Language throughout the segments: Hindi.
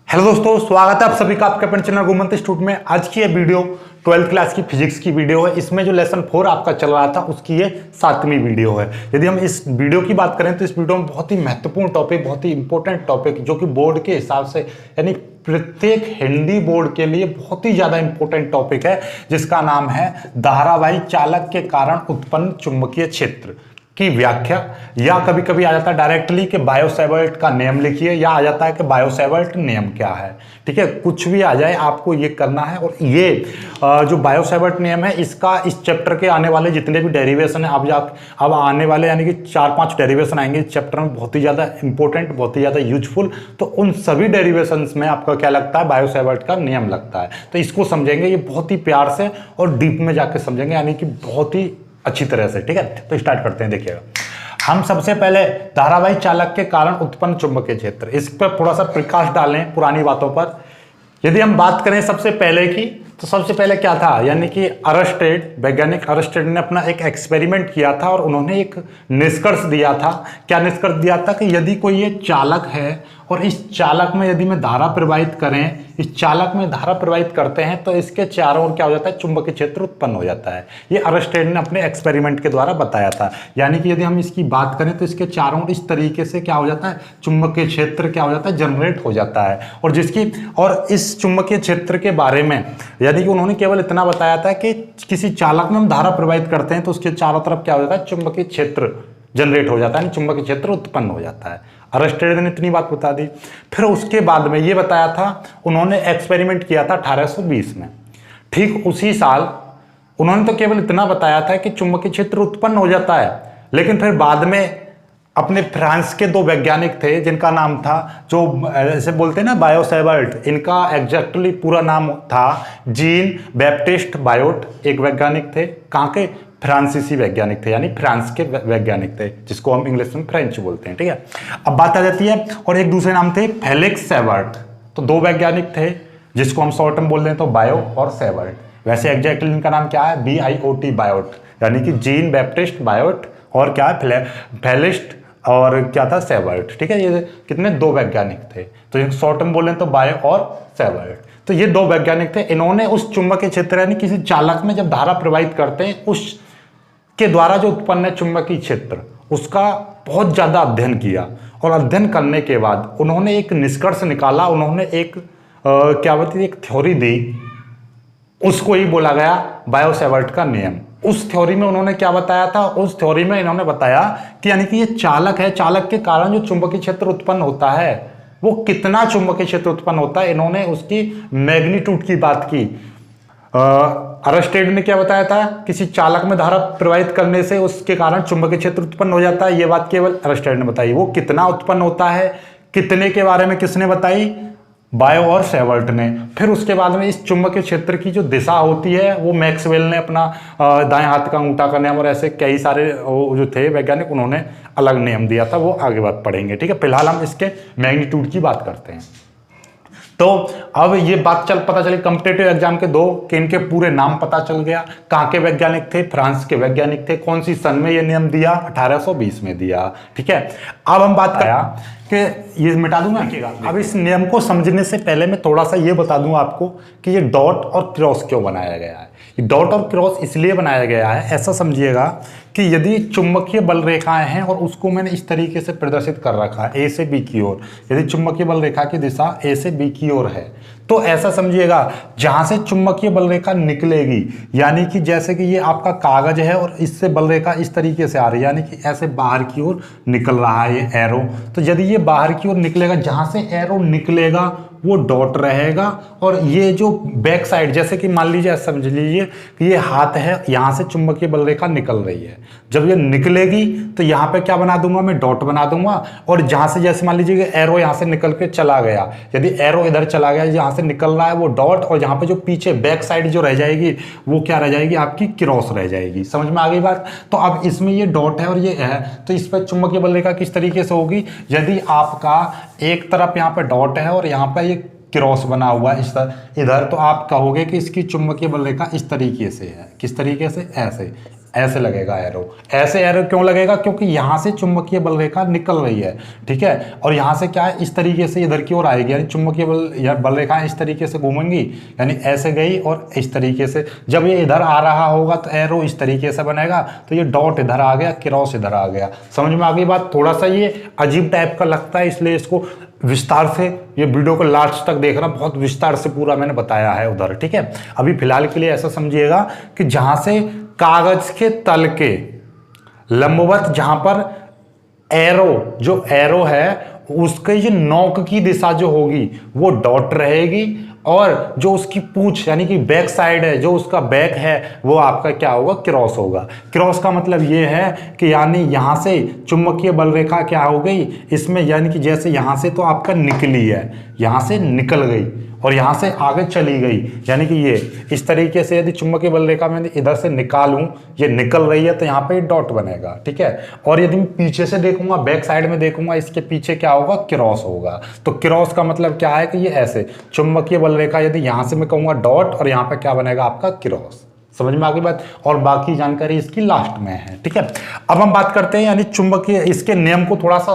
हेलो दोस्तों, स्वागत है आप सभी का आपके अपने चैनल घुमंत इंस्टीट्यूट में। आज की ये वीडियो 12th क्लास की फिजिक्स की वीडियो है। इसमें जो लेसन 4 आपका चल रहा था उसकी ये 7वीं वीडियो है। यदि हम इस वीडियो की बात करें तो इस वीडियो में बहुत ही महत्वपूर्ण टॉपिक, बहुत ही इंपॉर्टेंट टॉपिक जो कि बोर्ड के हिसाब से यानी प्रत्येक हिंदी बोर्ड के लिए बहुत ही ज्यादा इंपॉर्टेंट टॉपिक है, जिसका नाम है धारावाही चालक के कारण उत्पन्न चुंबकीय क्षेत्र की व्याख्या। या कभी कभी आ जाता है डायरेक्टली कि बायो-सैवर्ट का नियम लिखिए, या आ जाता है कि बायो-सैवर्ट नियम क्या है। ठीक है, कुछ भी आ जाए आपको ये करना है। और ये जो बायो-सैवर्ट नियम है, इसका इस चैप्टर के आने वाले जितने भी डेरिवेशन है, अब आने वाले यानी कि 4-5 डेरिवेशन आएंगे इस चैप्टर में, बहुत ही ज़्यादा इंपॉर्टेंट, बहुत ही ज़्यादा यूजफुल। तो उन सभी डेरिवेशन में आपका क्या लगता है, बायो-सैवर्ट का नियम लगता है। तो इसको समझेंगे ये बहुत ही प्यार से और डीप में जाकर समझेंगे, यानी कि बहुत ही अच्छी तरह से। ठीक है, तो स्टार्ट करते हैं। देखिएगा, हम सबसे पहले धारावाही चालक के कारण उत्पन्न चुंबकीय क्षेत्र, इस पर थोड़ा सा प्रकाश डालें पुरानी बातों पर। यदि हम बात करें सबसे पहले की, तो सबसे पहले क्या था, यानी कि अरस्टेड, वैज्ञानिक अरस्टेड ने अपना एक एक्सपेरिमेंट किया था और उन्होंने एक निष्कर्ष दिया था। क्या निष्कर्ष दिया था कि यदि कोई ये चालक है और इस चालक में यदि मैं धारा प्रवाहित करें, इस चालक में धारा प्रवाहित करते हैं तो इसके चारों ओर क्या हो जाता है, चुंबकीय क्षेत्र उत्पन्न हो जाता है। ये अरस्टेड ने अपने एक्सपेरिमेंट के द्वारा बताया था। यानी कि यदि हम इसकी बात करें तो इसके चारों ओर इस तरीके से क्या हो जाता है, चुंबकीय क्षेत्र क्या हो जाता है, जनरेट हो जाता है। और इस चुंबकीय क्षेत्र के बारे में यानी कि उन्होंने केवल इतना बताया था कि किसी चालक में हम धारा प्रवाहित करते हैं तो उसके चारों तरफ क्या हो जाता है, चुंबकीय क्षेत्र जनरेट हो जाता है, चुंबकीय क्षेत्र उत्पन्न हो जाता है। अरस्टेड ने इतनी बात बता दी। फिर उसके बाद में ये बताया था, उन्होंने एक्सपेरिमेंट किया था 1820 में। ठीक उसी साल उन्होंने तो केवल इतना बताया था कि चुंबकीय क्षेत्र उत्पन्न हो जाता है, लेकिन फिर बाद में अपने फ्रांस के दो वैज्ञानिक थे जिनका नाम था, जो ऐसे बोलते हैं ना बायो-सैवर्ट, इनका एग्जैक्टली पूरा नाम था जीन बैप्टिस्ट बायोट। एक वैज्ञानिक थे, कहाँ के, फ्रांसीसी वैज्ञानिक थे, यानी फ्रांस के वैज्ञानिक थे, जिसको हम इंग्लिश में फ्रेंच बोलते हैं। ठीक है, अब बात आ जाती है, और एक दूसरे नाम थे फेलिक्स सैवर्ट। तो दो वैज्ञानिक थे जिसको हम शॉर्ट में बोल रहे हैं तो बायो और सैवर्ट। वैसे एग्जैक्टली इनका नाम क्या है, BIOT बायोट, यानी कि जीन बैप्टिस्ट बायोट और क्या है, फेलिस्ट और क्या था, सैवर्ट। ठीक है, ये कितने, दो वैज्ञानिक थे। तो शॉर्ट में बोले तो बायो और सैवर्ट। तो ये दो वैज्ञानिक थे, इन्होंने उस चुंबकीय क्षेत्र यानी किसी चालक में जब धारा प्रवाहित करते हैं उस के द्वारा जो उत्पन्न है चुंबकीय क्षेत्र, उसका बहुत ज्यादा अध्ययन किया। और अध्ययन करने के बाद उन्होंने एक निष्कर्ष निकाला, उन्होंने एक क्या बोलते, एक थ्योरी दी, उसको ही बोला गया बायो-सैवर्ट का नियम। उस थ्योरी में उन्होंने क्या बताया था, उस थ्योरी में इन्होंने बताया कि यानी कि ये चालक है, चालक के कारण जो चुंबकीय क्षेत्र उत्पन्न होता है वो कितना चुंबकीय क्षेत्र उत्पन्न होता है, इन्होंने उसकी मैग्नीट्यूड की बात की। अरस्टेड ने क्या बताया था, किसी चालक में धारा प्रवाहित करने से उसके कारण चुंबकीय क्षेत्र उत्पन्न हो जाता है, ये बात केवल अरस्टेड ने बताई। वो कितना उत्पन्न होता है, कितने के बारे में किसने बताई, बायो और सैवर्ट ने। फिर उसके बाद में इस चुंबकीय क्षेत्र की जो दिशा होती है वो मैक्सवेल ने अपना दाएं हाथ का अंगूठा का नियम, और ऐसे कई सारे जो थे वैज्ञानिक, उन्होंने अलग नियम दिया था, वो आगे बात पढ़ेंगे। ठीक है, फिलहाल हम इसके मैग्नीट्यूड की बात करते हैं। तो अब ये बात पता चली कॉम्पिटिटिव एग्जाम के दो, कि इनके पूरे नाम पता चल गया, कहाँ के वैज्ञानिक थे, फ्रांस के वैज्ञानिक थे, कौन सी सन में ये नियम दिया, 1820 में दिया। ठीक है, अब हम बात करें कि ये मिटा दूंगा। अब इस नियम को समझने से पहले मैं थोड़ा सा ये बता दूंगा आपको कि ये डॉट और क्रॉस क्यों बनाया गया है। ये डॉट और क्रॉस इसलिए बनाया गया है, ऐसा समझिएगा कि यदि चुंबकीय बल रेखाएं हैं और उसको मैंने इस तरीके से प्रदर्शित कर रखा है, ए से बी की ओर, यदि चुंबकीय बल रेखा की दिशा ए से बी की ओर है, तो ऐसा समझिएगा जहां से चुंबकीय बल रेखा निकलेगी, यानी कि जैसे कि ये आपका कागज है और इससे बल रेखा इस तरीके से आ रही है, यानी कि ऐसे बाहर की ओर निकल रहा है ये एरो। तो यदि ये बाहर की ओर निकलेगा, जहां से एरो निकलेगा वो डॉट रहेगा, और ये जो बैक साइड, जैसे कि मान लीजिए समझ लीजिए कि ये हाथ है, यहां से चुंबकीय बल रेखा निकल रही है, जब ये निकलेगी तो यहाँ पे क्या बना दूंगा मैं, डॉट बना दूंगा। और जहां से, जैसे मान लीजिए कि एरो यहां से निकल के चला गया, यदि एरो इधर चला गया, जहां से निकल रहा है वो डॉट, और यहाँ पे जो पीछे बैक साइड जो रह जाएगी वो क्या रह जाएगी, आपकी क्रॉस रह जाएगी। समझ में आ गई बात। तो अब इसमें ये डॉट है और ये है, तो इस पर चुंबकीय बल रेखा किस तरीके से होगी, यदि आपका एक तरफ यहाँ पे डॉट है और यहाँ पे ये क्रॉस बना हुआ है इधर, तो आप कहोगे कि इसकी चुंबकीय बल रेखा इस तरीके से है। किस तरीके से, ऐसे ऐसे लगेगा एरो। ऐसे एरो क्यों लगेगा? क्योंकि यहां से चुंबकीय बल रेखा निकल रही है, ठीक है, और यहां से क्या है, इस तरीके से इधर की ओर आएगी, यानी चुंबकीय बल रेखा इस तरीके से घूमेंगी, यानी ऐसे गई और इस तरीके से। जब ये इधर आ रहा होगा तो एरो इस तरीके से बनेगा, तो ये डॉट इधर आ गया, क्रॉस इधर आ गया। समझ में आ गई बात? थोड़ा सा ये अजीब टाइप का लगता है, इसलिए इसको विस्तार से ये वीडियो को लास्ट तक देखना, बहुत विस्तार से पूरा मैंने बताया है उधर, ठीक है। अभी फिलहाल के लिए ऐसा समझिएगा कि जहां से कागज के तल के लंबवत, जहां पर एरो, जो एरो है उसके जो नोक की दिशा जो होगी वो डॉट रहेगी, और जो उसकी पूंछ यानी कि बैक साइड है, जो उसका बैक है, वो आपका क्या होगा? क्रॉस होगा। क्रॉस का मतलब ये है कि यानी यहां से चुंबकीय बल रेखा क्या हो गई इसमें, यानी कि जैसे यहां से तो आपका निकली है, यहां से निकल गई और यहां से आगे चली गई, यानी कि ये इस तरीके से यदि चुंबकीय बल रेखा में इधर से निकालूं, ये निकल रही है तो यहाँ पे डॉट बनेगा, ठीक है। और यदि मैं पीछे से देखूंगा, बैक साइड में देखूंगा, इसके पीछे क्या होगा? क्रॉस होगा। तो क्रॉस का मतलब क्या है कि ये ऐसे चुंबकीय बल रेखा, यदि यहां से मैं कहूंगा डॉट और यहाँ पे क्या बनेगा? आपका क्रॉस। समझ में आ गई बात? और बाकी जानकारी इसकी लास्ट में है, ठीक है। अब हम बात करते हैं यानी चुंबकीय इसके नियम को, थोड़ा सा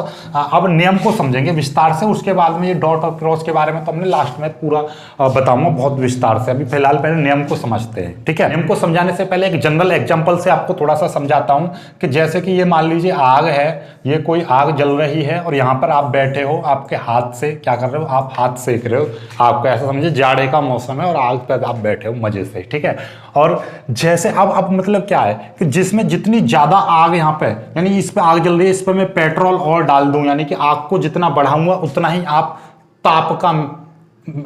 अब नियम को समझेंगे विस्तार से, उसके बाद में ये डॉट और क्रॉस के बारे में तो हमने लास्ट में पूरा बताऊंगा बहुत विस्तार से। अभी फिलहाल पहले नियम को समझते हैं, ठीक है। नियम को समझाने से पहले एक जनरल एग्जाम्पल से आपको थोड़ा सा समझाता हूं कि जैसे कि ये मान लीजिए आग है, ये कोई आग जल रही है और यहाँ पर आप बैठे हो, आपके हाथ से क्या कर रहे हो? आप हाथ सेक रहे हो, आपको ऐसा समझिए जाड़े का मौसम है और आग पर आप बैठे हो मजे से, ठीक है। और जैसे अब मतलब क्या है कि जिसमें जितनी ज्यादा आग यहाँ पे, यानी इस पे आग जल रही है, इस पे मैं पेट्रोल और डाल दूं, यानी कि आग को जितना बढ़ाऊंगा उतना ही आप ताप का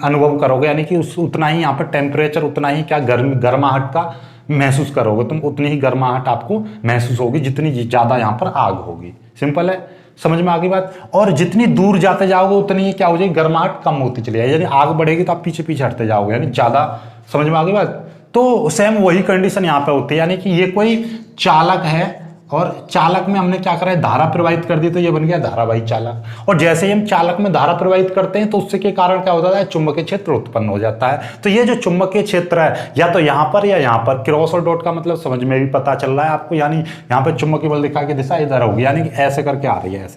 अनुभव करोगे, यानी कि उतना ही यहाँ पे टेम्परेचर, उतना ही क्या गर्माहट का महसूस करोगे तुम, उतनी ही गर्माहट आपको महसूस होगी जितनी ज्यादा यहाँ पर आग होगी। सिंपल है, समझ में आ गई बात? और जितनी दूर जाते जाओगे उतनी ही क्या हो जाएगी? गर्माहट कम होती चली जाएगी, यानी आग बढ़ेगी तो आप पीछे पीछे हटते जाओगे, यानी ज्यादा। समझ में आ गई बात? तो सेम वही कंडीशन यहाँ पे होती है, यानी कि ये कोई चालक है और चालक में हमने क्या करा है? धारा प्रवाहित कर दी, तो ये बन गया धारावाही चालक। और जैसे ही हम चालक में धारा प्रवाहित करते हैं तो उससे के कारण क्या होता है? चुंबकीय क्षेत्र उत्पन्न हो जाता है। तो ये जो चुंबकीय क्षेत्र है, या तो यहाँ पर या यहाँ पर, क्रॉस और डॉट का मतलब समझ में भी पता चल रहा है आपको, यानी यहाँ पे चुंबकीय बल रेखा की दिशा इधर होगी, यानी कि ऐसे करके आ रही है,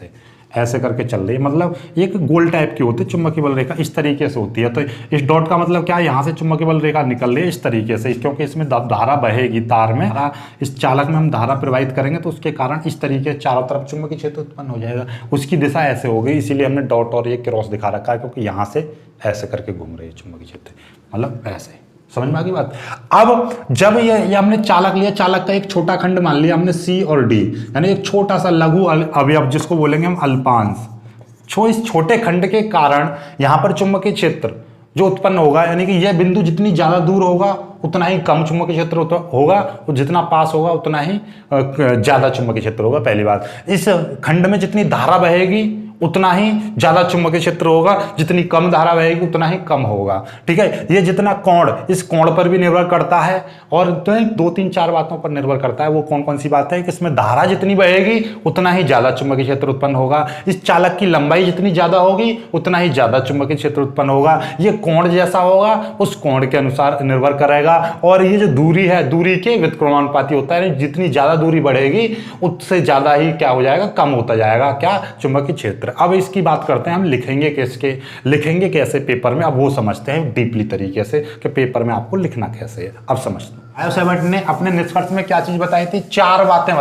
ऐसे करके चल रही है, मतलब एक गोल टाइप की होती है चुंबकीय बल रेखा, इस तरीके से होती है। तो इस डॉट का मतलब क्या है? यहाँ से चुंबकीय बल रेखा निकल रही है इस तरीके से, क्योंकि इसमें धारा बहेगी, तार में इस चालक में हम धारा प्रवाहित करेंगे तो उसके कारण इस तरीके चारों तरफ चुंबकीय क्षेत्र उत्पन्न हो जाएगा, उसकी दिशा ऐसे हो गई। इसीलिए हमने डॉट और ये क्रॉस दिखा रखा है, क्योंकि यहाँ से ऐसे करके घूम रही है चुंबकीय क्षेत्र, मतलब ऐसे। समझ में आ गई बात? अब जब ये हमने चालक लिया, चालक का एक छोटा खंड मान लिया हमने C और D, यानी एक छोटा सा लघु अवयव जिसको बोलेंगे हम अल्पांश। इस छोटे खंड के कारण यहाँ पर चुंबकीय क्षेत्र जो उत्पन्न होगा, यानी कि यह बिंदु जितनी ज्यादा दूर होगा उतना ही कम चुंबकीय क्षेत्र होगा, और जितना पास होगा उतना ही ज्यादा चुंबकीय क्षेत्र होगा। पहली बात, इस खंड में जितनी धारा बहेगी उतना ही ज्यादा चुंबकीय क्षेत्र होगा, जितनी कम धारा बहेगी उतना ही कम होगा, ठीक है। ये जितना कोण, इस कोण पर भी निर्भर करता है, और तो 2-3-4 बातों पर निर्भर करता है। वो कौन कौन सी बात है कि इसमें धारा जितनी बहेगी उतना ही ज्यादा चुंबकीय क्षेत्र उत्पन्न होगा, इस चालक की लंबाई जितनी ज्यादा होगी उतना ही ज्यादा चुंबकीय क्षेत्र उत्पन्न होगा, ये कोण जैसा होगा उस कोण के अनुसार निर्भर करेगा, और ये जो दूरी है, दूरी के व्युत्क्रमानुपाती होता है, जितनी ज्यादा दूरी बढ़ेगी उससे ज्यादा ही क्या हो जाएगा? कम होता जाएगा क्या? चुंबकीय क्षेत्र। अब इसकी बात करते हैं, हम लिखेंगे कैसे पेपर में। अब वो समझते हैं डीपली तरीके से कि पेपर में आपको लिखना कैसे है। अब समझते हैं बायोसेवर्ट ने अपने निष्कर्ष में क्या चीज बताई थी? 4 बातें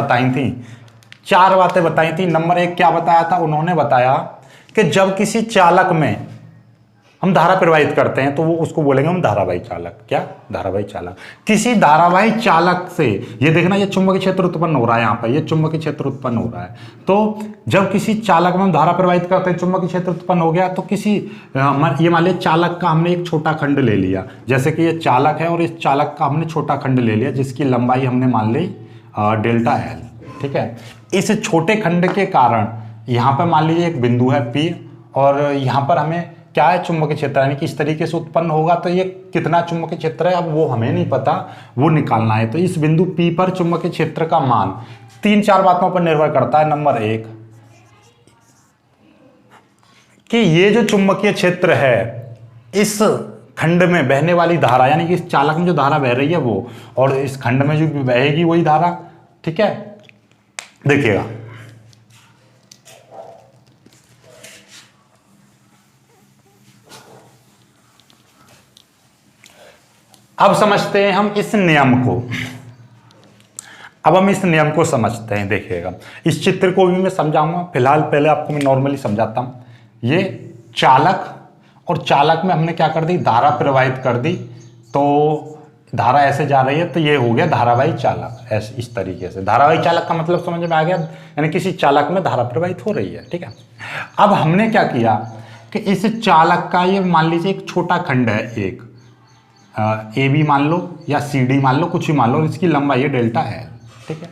बताई थी। नंबर 1 क्या बताया था? उन्होंने बताया कि जब किसी चालक में हम धारा प्रवाहित करते हैं तो वो उसको बोलेंगे हम धारावाही चालक। क्या? धारावाही चालक। किसी धारावाही चालक से, ये देखना, ये चुंबकीय क्षेत्र उत्पन्न हो रहा है, यहाँ पर ये चुंबकीय क्षेत्र उत्पन्न हो रहा है। तो जब किसी चालक में हम धारा प्रवाहित करते हैं, चुंबकीय क्षेत्र उत्पन्न हो गया, तो किसी ये मान लिया चालक का हमने एक छोटा खंड ले लिया, जैसे कि ये चालक है और इस चालक का हमने छोटा खंड ले लिया जिसकी लंबाई हमने मान ली डेल्टा एल, ठीक है। इस छोटे खंड के कारण यहाँ पर मान लीजिए एक बिंदु है P, और यहाँ पर हमें क्या है? चुंबकीय क्षेत्र, यानी कि इस तरीके से उत्पन्न होगा। तो ये कितना चुंबकीय क्षेत्र है अब वो हमें नहीं पता, वो निकालना है। तो इस बिंदु P पर चुंबकीय क्षेत्र का मान 3-4 बातों पर निर्भर करता है। नंबर 1 कि ये जो चुंबकीय क्षेत्र है, इस खंड में बहने वाली धारा, यानी कि इस चालक में जो धारा बह रही है वो, और इस खंड में जो बहेगी वही धारा, ठीक है, देखिएगा अब समझते हैं हम इस नियम को। अब हम इस नियम को समझते हैं। देखिएगा इस चित्र को भी मैं समझाऊंगा, फिलहाल पहले आपको मैं नॉर्मली समझाता हूं। ये चालक, और चालक में हमने क्या कर दी, धारा प्रवाहित कर दी। तो धारा ऐसे जा रही है तो ये हो गया धारावाही चालक। ऐसे इस तरीके से धारावाही चालक का मतलब समझ में आ गया, यानी किसी चालक में धारा प्रवाहित हो रही है। ठीक है, अब हमने क्या किया कि इस चालक का ये मान लीजिए एक छोटा खंड है, एक ए बी मान लो या सी डी मान लो, कुछ भी मान लो, इसकी लंबाई है डेल्टा एल। ठीक है,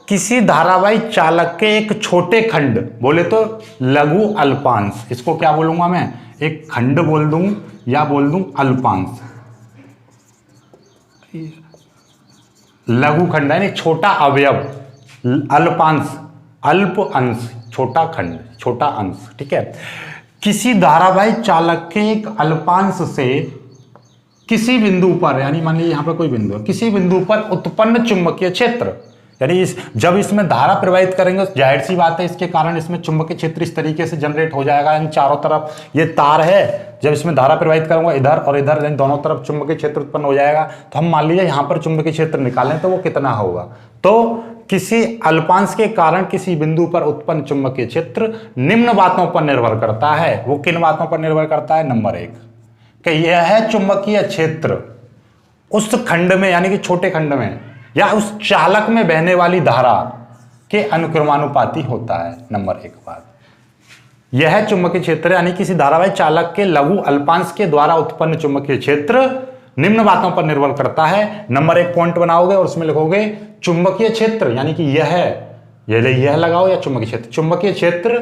किसी धारावाही चालक के एक छोटे खंड, बोले तो लघु अल्पांश, इसको क्या बोलूंगा मैं, एक खंड बोल दूं या बोल दूं अल्पांश। लघु खंड यानी छोटा अवयव, अल्पांश, अल्प अंश, छोटा खंड, छोटा अंश। ठीक है, किसी धारावाही चालक के एक अल्पांश से किसी बिंदु पर, यानी मान लीजिए यहां पर कोई बिंदु है, किसी बिंदु पर उत्पन्न चुंबकीय क्षेत्र, यानी जब इसमें धारा प्रवाहित करेंगे जाहिर सी बात है इसके कारण इसमें चुंबकीय क्षेत्र इस तरीके से जनरेट हो जाएगा। यानी चारों तरफ ये तार है, जब इसमें धारा प्रवाहित करूंगा इधर और इधर, यानी दोनों तरफ चुंबकीय क्षेत्र उत्पन्न हो जाएगा। तो हम मान लीजिए यहां पर चुंबकीय क्षेत्र निकालें तो वो कितना होगा, तो किसी अल्पांश के कारण किसी बिंदु पर उत्पन्न चुंबकीय क्षेत्र निम्न बातों पर निर्भर करता है। वो किन बातों पर निर्भर करता है, नंबर 1 कि यह है चुंबकीय क्षेत्र उस खंड में, यानी कि छोटे खंड में या उस चालक में बहने वाली धारा के अनुक्रमानुपाती होता है। नंबर 1 बात, यह चुंबकीय क्षेत्र यानी किसी धारावाही चालक के लघु अल्पांश के द्वारा उत्पन्न चुंबकीय क्षेत्र निम्न बातों पर निर्भर करता है। नंबर 1 पॉइंट बनाओगे और उसमें लिखोगे चुंबकीय क्षेत्र, यानी कि यह लगाओ या चुंबकीय क्षेत्र, चुंबकीय क्षेत्र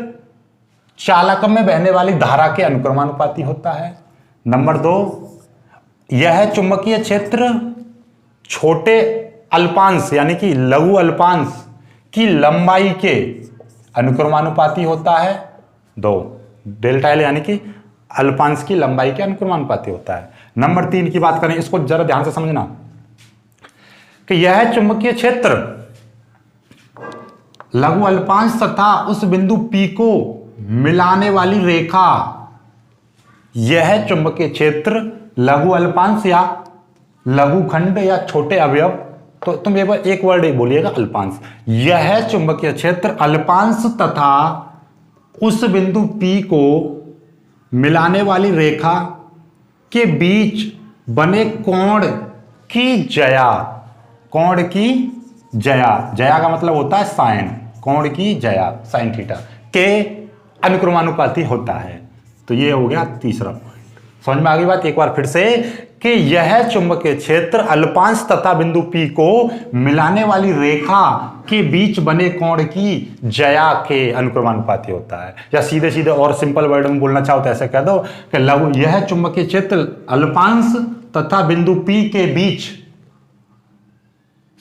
चालक में बहने वाली धारा के अनुक्रमानुपाती होता है। नंबर 2, यह चुंबकीय क्षेत्र छोटे अल्पांश यानी कि लघु अल्पांश की लंबाई के अनुक्रमानुपाती होता है। 2, डेल्टा एल यानी कि अल्पांश की लंबाई के अनुक्रमानुपाती होता है। नंबर 3 की बात करें, इसको जरा ध्यान से समझना कि यह चुंबकीय क्षेत्र लघु अल्पांश तथा उस बिंदु P को मिलाने वाली रेखा, यह चुंबकीय क्षेत्र लघु अल्पांश या लघु खंड या छोटे अवयव, तो तुम एक वर्ड ही बोलिएगा, अल्पांश। यह चुंबकीय क्षेत्र अल्पांश तथा उस बिंदु P को मिलाने वाली रेखा के बीच बने कोण की जया, कोण की जया, जया का मतलब होता है साइन, कोण की जया साइन थीटा के अनुक्रमानुपाती होता है। तो ये हो गया तीसरा पॉइंट। समझ में आ गई बात एक बार फिर से कि यह चुंबकीय क्षेत्र अल्पांश तथा बिंदु P को मिलाने वाली रेखा के बीच बने कोण की जया के अनुक्रमानुपाती होता है। या सीधे सीधे और सिंपल वर्ड में बोलना चाहो तो ऐसे कह दो कि लघु यह चुंबकीय क्षेत्र अल्पांश तथा बिंदु P के बीच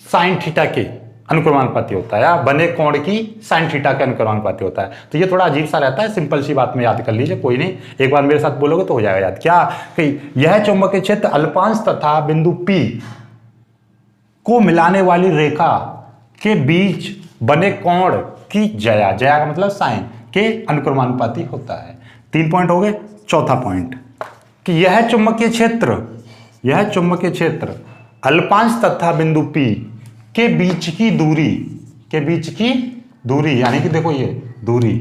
साइन थीटा के अनुक्रमानुपाती होता है, या बने कोण की साइन थीटा के अनुक्रमानुपाती होता है। तो ये थोड़ा अजीब सा रहता है, सिंपल सी बात में याद कर लीजिए, कोई नहीं, एक बार मेरे साथ बोलोगे तो हो जाएगा याद। क्या कि यह चुंबकीय क्षेत्र अल्पांश तथा बिंदु P को मिलाने वाली रेखा के बीच बने कोण की जया, जया का मतलब साइन, के अनुक्रमानुपाती होता है। 3 पॉइंट हो गए। चौथा पॉइंट कि यह चुंबकीय क्षेत्र अल्पांश तथा बिंदु P के बीच की दूरी, यानी कि देखो ये दूरी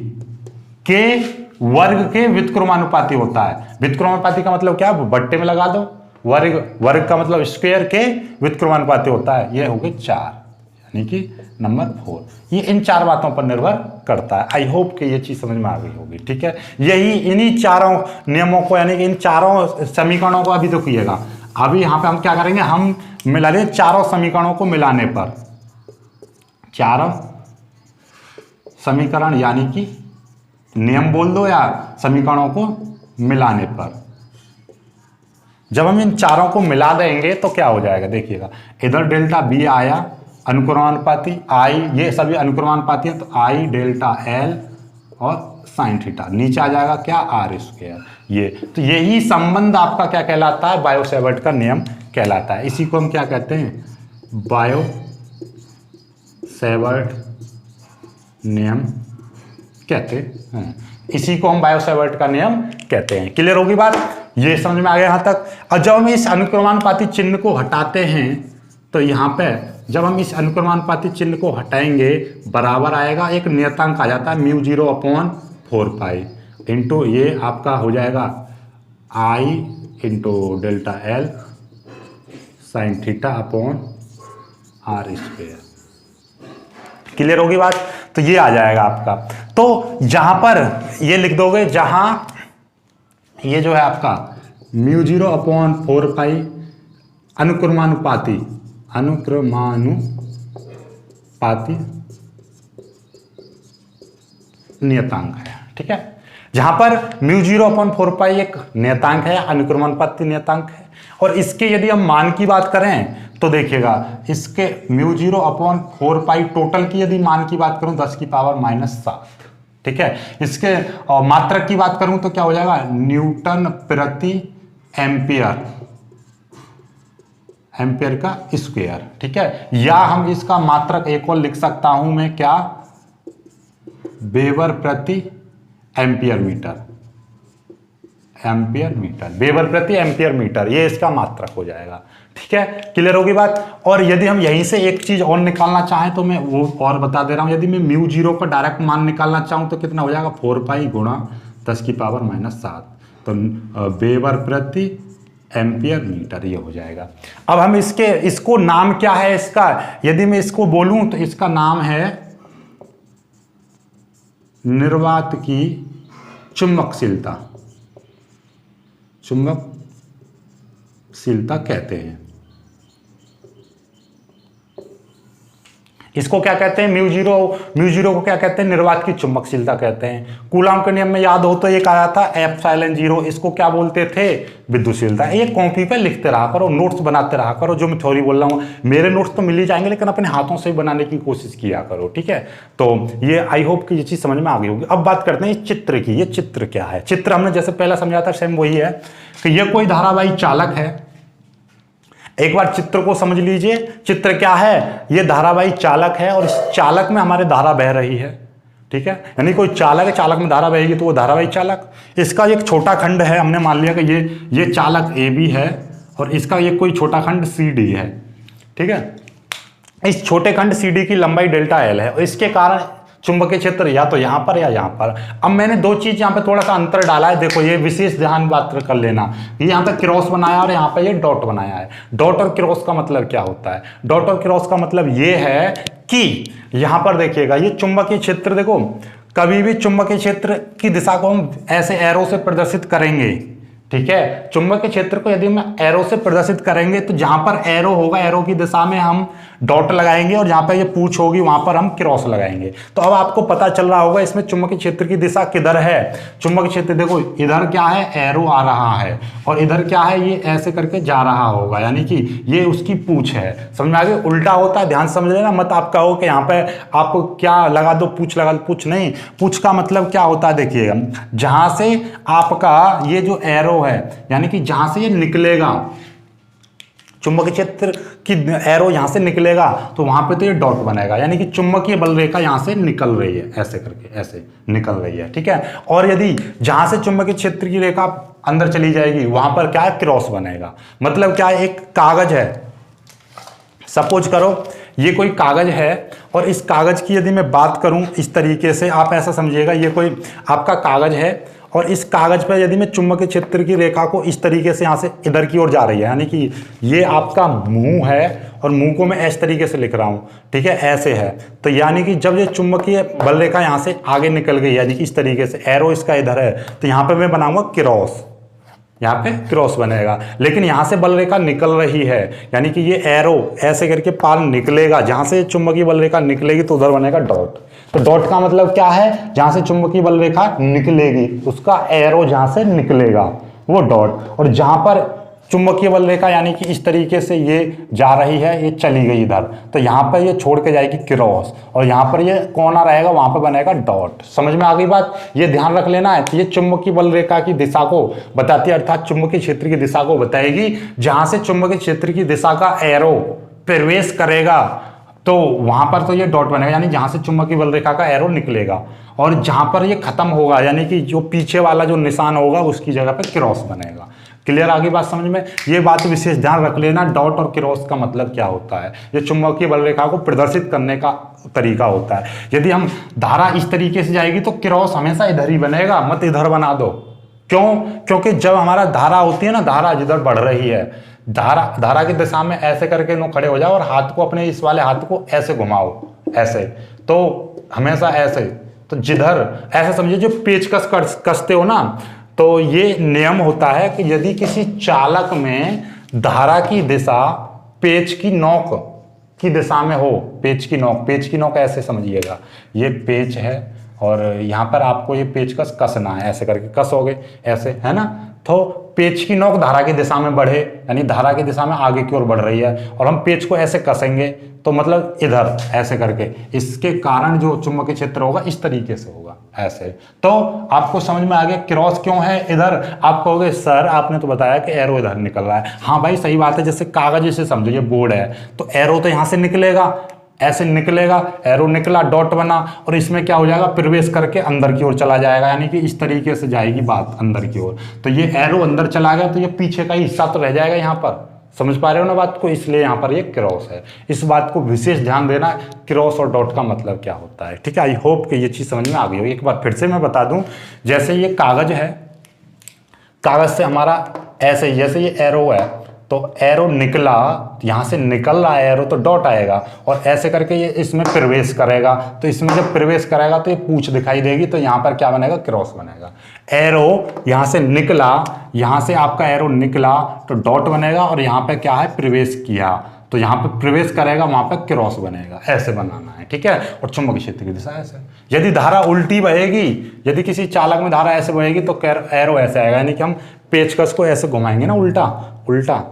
के वर्ग के व्युत्क्रमानुपाती होता है। व्युत्क्रमानुपाती का मतलब क्या, बट्टे में लगा दो, वर्ग का मतलब स्क्वायर के व्युत्क्रमानुपाती होता है। ये हो गए 4, यानी कि नंबर 4। ये इन 4 बातों पर निर्भर करता है। आई होप कि ये चीज समझ में आ गई होगी। ठीक है, यही इन्हीं चारों नियमों को, यानी कि इन चारों समीकरणों को अभी देखिएगा। अभी यहां पे हम क्या करेंगे, हम मिला दें चारों समीकरणों को मिलाने पर, चारों समीकरण यानी कि नियम बोल दो या समीकरणों को मिलाने पर, जब हम इन चारों को मिला देंगे तो क्या हो जाएगा, देखिएगा इधर डेल्टा बी आया अनुक्रमानुपाती, आई ये सभी अनुक्रमानुपाती है, तो आई डेल्टा एल और साइन थीटा, नीचे आ जाएगा क्या, आर स्क्वायर। ये तो यही संबंध आपका क्या कहलाता है, बायो-सैवर्ट का नियम कहलाता है। इसी को हम क्या कहते हैं, सेवर्ट नियम कहते हैं। इसी को हम बायो सेवर्ट का नियम कहते हैं। क्लियर होगी बात, ये समझ में आ गया यहाँ तक। और जब हम इस अनुक्रमानुपाती चिन्ह को हटाते हैं तो यहाँ पे जब हम इस अनुक्रमानुपाती चिन्ह को हटाएंगे बराबर आएगा, एक नियतांक आ जाता है μ0/4π इंटू ये आपका हो जाएगा I into delta L sine theta upon R square. Clear होगी बात, तो ये आ जाएगा आपका। तो जहां पर ये लिख दोगे, जहां ये जो है आपका μ0/4π अनुक्रमानुपाती नियतांक है, ठीक है। जहां पर μ0/4π एक नियतांक है, अनुक्रमानुपाती नियतांक है, और इसके यदि हम मान की बात करें तो देखिएगा इसके μ0/4π टोटल की यदि मान की बात करूं 10⁻⁷, ठीक है। इसके मात्रक की बात करूं तो क्या हो जाएगा, न्यूटन प्रति एम्पियर का स्क्वायर, ठीक है। या हम इसका मात्रक एक और लिख सकता हूं मैं, क्या, वेबर प्रति एम्पियर मीटर, वेबर प्रति एम्पियर मीटर, ये इसका मात्रक हो जाएगा, ठीक है। क्लियर होगी बात। और यदि हम यहीं से एक चीज और निकालना चाहें तो मैं वो और बता दे रहा हूं। यदि मैं μ0 का डायरेक्ट मान निकालना चाहूं तो कितना हो जाएगा, 4π गुणा 10⁻⁷, तो वेबर प्रति एम्पियर मीटर ये हो जाएगा। अब हम इसको नाम क्या है इसका, यदि मैं इसको बोलूं तो इसका नाम है निर्वात की चुंबकशीलता कहते हैं। इसको क्या कहते हैं, μ0 को क्या कहते हैं, निर्वात की चुंबकशीलता कहते हैं। कूलॉम के नियम में याद हो तो एक आया था ε0, इसको क्या बोलते थे, विद्युतशीलता। ये कॉपी पे लिखते रहा करो, नोट्स बनाते रहा करो। जो मैं थ्योरी बोल रहा हूँ, मेरे नोट्स तो मिल ही जाएंगे, लेकिन अपने हाथों से बनाने की कोशिश किया करो, ठीक है। तो ये आई होप कि ये चीज समझ में आ गई होगी। अब बात करते हैं इस चित्र की। ये चित्र क्या है, चित्र हमने जैसे पहला समझा था सेम वही है कि ये कोई धारावाही चालक है। एक बार चित्र को समझ लीजिए, चित्र क्या है, ये धारावाही चालक है और इस चालक में हमारे धारा बह रही है, ठीक है। यानी कोई चालक है, चालक में धारा बहेगी तो वो धारावाही चालक। इसका एक छोटा खंड है, हमने मान लिया कि ये चालक AB है और इसका ये कोई छोटा खंड CD है, ठीक है। इस छोटे खंड CD की लंबाई डेल्टा L है और इसके कारण चुंबकीय क्षेत्र या तो यहां पर या यहां पर। अब मैंने दो चीज यहां पे थोड़ा सा अंतर डाला है, देखो ये विशेष ध्यान बात कर लेना। ये यहां पे क्रॉस बनाया और यहां पे ये डॉट बनाया है। डॉट और क्रॉस का मतलब क्या होता है, डॉट और क्रॉस का मतलब ये है कि यहां पर देखिएगा ये चुंबकीय क्षेत्र, देखो कभी भी चुंबकीय क्षेत्र की दिशा को हम ऐसे एरो से प्रदर्शित करेंगे, ठीक है। चुंबकीय क्षेत्र को यदि हम एरो से प्रदर्शित करेंगे तो जहां पर एरो होगा, एरो की दिशा में हम डॉट लगाएंगे और जहां पर ये पूंछ होगी वहां पर हम क्रॉस लगाएंगे। तो अब आपको पता चल रहा होगा इसमें चुंबकीय क्षेत्र की दिशा किधर है। चुंबकीय क्षेत्र देखो इधर क्या है, एरो आ रहा है और इधर क्या है, ये ऐसे करके जा रहा होगा, यानी कि ये उसकी पूंछ है। समझ में आ गया, उल्टा होता है, ध्यान समझ लेना। मत आप कहो कि यहाँ पे आप क्या लगा दो, पूंछ लगा दो। पूंछ नहीं, पूंछ का मतलब क्या होता है, देखिएगा जहां से आपका ये जो एरो है, यानी कि जहां से ये निकलेगा चुंबकीय क्षेत्र की एरो यहां से निकलेगा तो वहां पे तो ये डॉट बनेगा, यानी कि चुंबकीय बल रेखा यहां से निकल रही है, ऐसे करके ऐसे निकल रही है, ठीक है। और यदि जहां से चुंबकीय क्षेत्र की रेखा अंदर चली जाएगी वहां पर क्या है, क्रॉस बनेगा। मतलब क्या है, एक कागज है, सपोज करो ये कोई कागज है और इस कागज की यदि मैं बात करूं इस तरीके से, आप ऐसा समझिएगा ये कोई आपका कागज है और इस कागज पर यदि मैं चुंबकीय क्षेत्र की रेखा को इस तरीके से यहाँ से इधर की ओर जा रही है, यानी कि ये आपका मुंह है और मुंह को मैं इस तरीके से लिख रहा हूँ, ठीक है, ऐसे है। तो यानी कि जब ये चुंबकीय बल रेखा यहाँ से आगे निकल गई, यानी कि इस तरीके से एरो इसका इधर है, तो यहाँ पे मैं बनाऊंगा क्रॉस, यहाँ पे क्रॉस बनेगा। लेकिन यहाँ से बल रेखा निकल रही है, यानी कि ये एरो ऐसे करके पार निकलेगा, जहाँ से चुंबकीय बल रेखा निकलेगी तो उधर बनेगा डॉट। तो डॉट का मतलब क्या है, जहां से चुंबकीय बल रेखा निकलेगी उसका एरो जहां से निकलेगा वो डॉट, और जहां पर चुंबकीय बल रेखा यानी कि इस तरीके से ये जा रही है, ये चली गई इधर, तो यहाँ पर ये छोड़ के जाएगी क्रॉस और यहाँ पर ये कोना रहेगा, वहां पर बनेगा डॉट। समझ में आ गई बात, ये ध्यान रख लेना है। ये चुंबकीय बल रेखा की दिशा को बताती है, अर्थात चुंबकीय क्षेत्र की दिशा को बताएगी। जहां से चुंबकीय क्षेत्र की दिशा का एरो प्रवेश करेगा तो वहां पर तो ये डॉट बनेगा, यानी जहां से चुंबकीय बल रेखा का एरो निकलेगा, और जहां पर ये खत्म होगा यानी कि जो पीछे वाला जो निशान होगा उसकी जगह पे क्रॉस बनेगा। क्लियर, आगे बात समझ में? ये बात विशेष ध्यान रख लेना, डॉट और क्रॉस का मतलब क्या होता है। ये चुंबकीय बल रेखा को प्रदर्शित करने का तरीका होता है। यदि हम धारा इस तरीके से जाएगी तो क्रॉस हमेशा इधर ही बनेगा, मत इधर बना दो। क्यों? क्योंकि जब हमारा धारा होती है ना, धारा जिधर बढ़ रही है, धारा की दिशा में ऐसे करके नो खड़े हो जाओ और हाथ को अपने इस वाले हाथ को ऐसे घुमाओ, ऐसे, तो हमेशा ऐसे, तो जिधर ऐसे समझिए जो पेचकस कसते हो ना, तो ये नियम होता है कि यदि किसी चालक में धारा की दिशा पेच की नोक की दिशा में हो, पेच की नोक ऐसे समझिएगा, ये पेच है और यहाँ पर आपको ये पेचकस कसना है, ऐसे करके कसोगे ऐसे, है ना, तो पेच की नोक धारा की दिशा में बढ़े, यानी धारा की दिशा में आगे की ओर बढ़ रही है, और हम पेच को ऐसे कसेंगे तो मतलब इधर ऐसे करके, इसके कारण जो चुंबकीय क्षेत्र होगा इस तरीके से होगा, ऐसे। तो आपको समझ में आ गया क्रॉस क्यों है इधर। आप कहोगे सर आपने तो बताया कि एरो इधर निकल रहा है। हाँ भाई सही बात है, जैसे कागज से समझो, ये बोर्ड है तो एरो तो यहाँ से निकलेगा, ऐसे निकलेगा, एरो निकला, डॉट बना, और इसमें क्या हो जाएगा, प्रवेश करके अंदर की ओर चला जाएगा, यानी कि इस तरीके से जाएगी बात अंदर की ओर। तो ये एरो अंदर चला गया तो ये पीछे का हिस्सा तो रह जाएगा यहाँ पर, समझ पा रहे हो ना बात को, इसलिए यहाँ पर ये क्रॉस है। इस बात को विशेष ध्यान देना, क्रॉस और डॉट का मतलब क्या होता है, ठीक है। आई होप कि ये चीज़ समझ में आ गई होगी। एक बार फिर से मैं बता दूं, जैसे ये कागज है, कागज से हमारा ऐसे, जैसे ये एरो है तो एरो निकला, यहाँ से निकल रहा है एरो तो डॉट आएगा, और ऐसे करके ये इसमें प्रवेश करेगा, तो इसमें जब प्रवेश करेगा तो ये पूंछ दिखाई देगी, तो यहाँ पर क्या बनेगा, क्रॉस बनेगा। एरो यहाँ से निकला, यहाँ से आपका एरो निकला तो डॉट बनेगा, और यहाँ पे क्या है, प्रवेश किया, तो यहाँ पे प्रवेश करेगा, वहाँ पे क्रॉस बनेगा, ऐसे बनाना है, ठीक है। और चुंबकीय क्षेत्र की दिशा ऐसे। यदि धारा उल्टी बहेगी, यदि किसी चालक में धारा ऐसे बहेगी तो एरो ऐसे आएगा, यानी कि हम पेचकस को ऐसे घुमाएंगे ना, उल्टा उल्टा,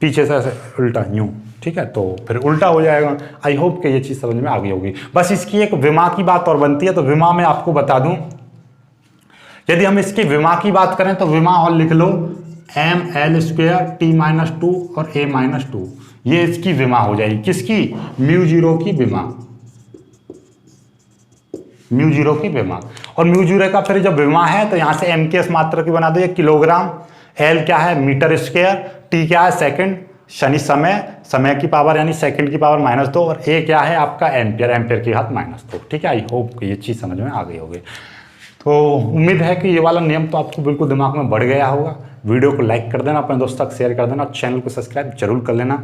पीछे से ऐसे उल्टा यूं, ठीक है, तो फिर उल्टा हो जाएगा। आई होप कि ये चीज़ समझ में आ गई होगी। बस इसकी एक विमा की बात और बनती है, तो विमा में आपको बता दूं, यदि हम इसकी विमा की बात करें तो विमा और लिख लो ml² t-2 और a-2, ये इसकी विमा हो जाएगी। किसकी? μ0 की विमा, μ0 की विमा। और μ0 का फिर जब विमा है तो यहाँ से m के मात्रा की बना दो, ये किलोग्राम, l क्या है, मीटर स्क्वायर, t क्या है, सेकंड, शनि समय की पावर यानी सेकंड की पावर -2, और a क्या है आपका एम्पियर, एम्पियर की घात -2, ठीक है। आई होप ये चीज़ समझ में आ गई होगी। तो उम्मीद है कि ये वाला नियम तो आपको बिल्कुल दिमाग में बढ़ गया होगा। वीडियो को लाइक कर देना, अपने दोस्तों तक शेयर कर देना, और चैनल को सब्सक्राइब जरूर कर लेना।